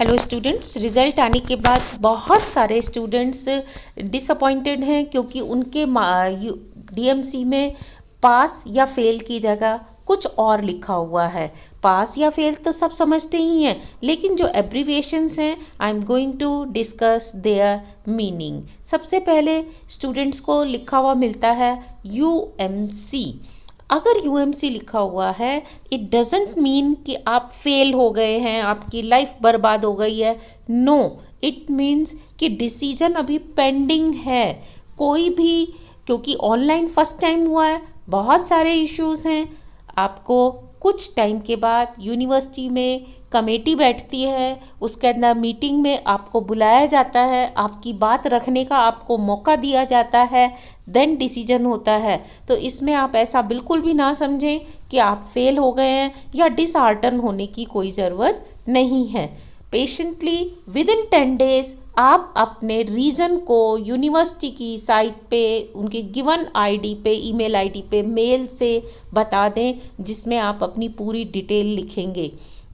Hello students, result आने के बाद बहुत सारे स्टूडेंट्स डिसअपॉइंटेड हैं क्योंकि उनके डीएमसी में पास या फेल की जगह कुछ और लिखा हुआ है। पास या फेल तो सब समझते ही हैं, लेकिन जो एब्रीविएशंस हैं I am going to discuss their meaning. सबसे पहले स्टूडेंट्स को लिखा हुआ मिलता है यूएमसी। अगर यूएमसी लिखा हुआ है इट डजेंट मीन कि आप फेल हो गए हैं, आपकी लाइफ बर्बाद हो गई है। नो, इट मीन्स कि डिसीजन अभी पेंडिंग है। कोई भी, क्योंकि ऑनलाइन फर्स्ट टाइम हुआ है, बहुत सारे इश्यूज हैं। आपको कुछ टाइम के बाद यूनिवर्सिटी में कमेटी बैठती है, उसके अंदर मीटिंग में आपको बुलाया जाता है, आपकी बात रखने का आपको मौका दिया जाता है, देन डिसीजन होता है। तो इसमें आप ऐसा बिल्कुल भी ना समझें कि आप फेल हो गए हैं या डिसहार्टन होने की कोई ज़रूरत नहीं है। पेशेंटली विद इन 10 डेज आप अपने रीज़न को यूनिवर्सिटी की साइट पे उनके गिवन आईडी पे, ईमेल आईडी पे मेल से बता दें, जिसमें आप अपनी पूरी डिटेल लिखेंगे।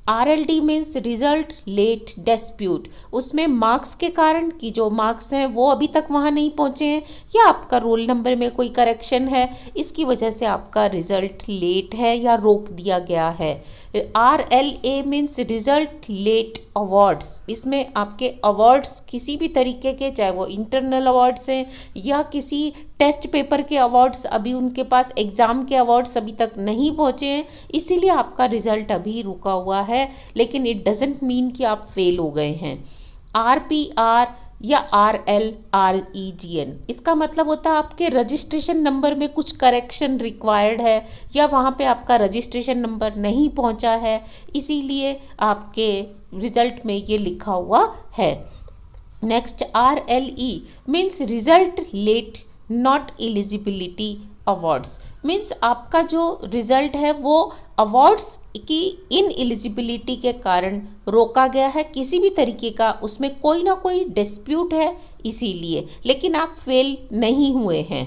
RLD means result late dispute. उसमें मार्क्स के कारण कि जो मार्क्स हैं वो अभी तक वहाँ नहीं पहुँचे हैं, या आपका रोल नंबर में कोई करेक्शन है, इसकी वजह से आपका रिजल्ट लेट है या रोक दिया गया है। RLA means result late awards. इसमें आपके अवार्ड्स किसी भी तरीके के, चाहे वो इंटरनल अवार्ड्स हैं या किसी टेस्ट पेपर के अवार्ड्स, अभी उनके पास एग्ज़ाम के अवार्ड्स अभी तक नहीं पहुँचे हैं, इसीलिए आपका रिजल्ट अभी रुका हुआ है। लेकिन इट डजेंट मीन कि आप फेल हो गए हैं। RPR या RLREGN, इसका मतलब होता है आपके रजिस्ट्रेशन नंबर में कुछ करेक्शन रिक्वायर्ड है या वहाँ पे आपका रजिस्ट्रेशन नंबर नहीं पहुँचा है, इसीलिए आपके रिजल्ट में ये लिखा हुआ है। Next RLE means result let not eligibility awards. Means आपका जो रिजल्ट है वो अवार्ड्स की इन एलिजिबिलिटी के कारण रोका गया है, किसी भी तरीके का उसमें कोई ना कोई डिस्प्यूट है इसीलिए, लेकिन आप फेल नहीं हुए हैं।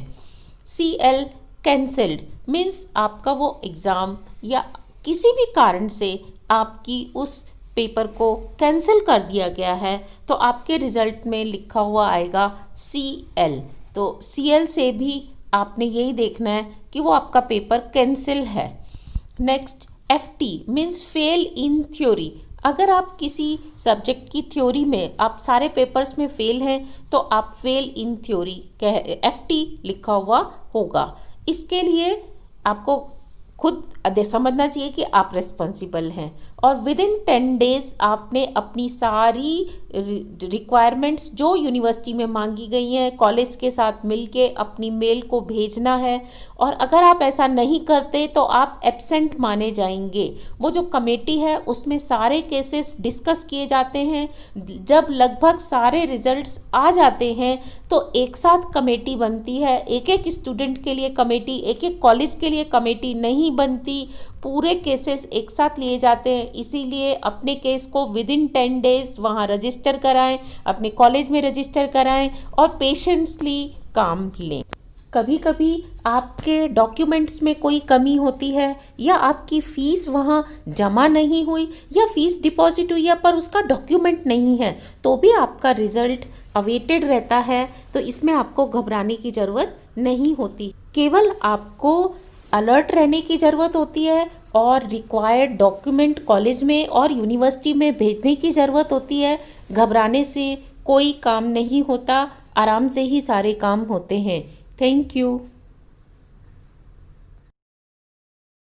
CL कैंसल्ड मीन्स आपका वो एग्ज़ाम या किसी भी कारण से आपकी उस पेपर को कैंसिल कर दिया गया है, तो आपके रिजल्ट में लिखा हुआ आएगा CL। तो CL से भी आपने यही देखना है कि वो आपका पेपर कैंसिल है। Next FT means fail in theory. अगर आप किसी सब्जेक्ट की थ्योरी में आप सारे पेपर्स में फेल हैं तो आप फेल इन थ्योरी FT लिखा हुआ होगा। इसके लिए आपको खुद समझना चाहिए कि आप रिस्पॉन्सिबल हैं, और विद इन 10 डेज आपने अपनी सारी रिक्वायरमेंट्स जो यूनिवर्सिटी में मांगी गई हैं कॉलेज के साथ मिलके अपनी मेल को भेजना है। और अगर आप ऐसा नहीं करते तो आप एब्सेंट माने जाएंगे। वो जो कमेटी है उसमें सारे केसेस डिस्कस किए जाते हैं। जब लगभग सारे रिजल्ट्स आ जाते हैं तो एक साथ कमेटी बनती है। एक एक स्टूडेंट के लिए कमेटी, एक एक कॉलेज के लिए कमेटी नहीं बनती, पूरे केसेस एक साथ लिए जाते हैं। इसीलिए अपने केस को विद इन 10 डेज वहाँ रजिस्टर कराएं, अपने कॉलेज में रजिस्टर कराएं और पेशेंसली काम लें। कभी कभी आपके डॉक्यूमेंट्स में कोई कमी होती है या आपकी फ़ीस वहाँ जमा नहीं हुई या फ़ीस डिपॉजिट हुई है पर उसका डॉक्यूमेंट नहीं है, तो भी आपका रिज़ल्ट अवेटेड रहता है। तो इसमें आपको घबराने की ज़रूरत नहीं होती, केवल आपको अलर्ट रहने की ज़रूरत होती है और रिक्वायर्ड डॉक्यूमेंट कॉलेज में और यूनिवर्सिटी में भेजने की ज़रूरत होती है। घबराने से कोई काम नहीं होता, आराम से ही सारे काम होते हैं। Thank you.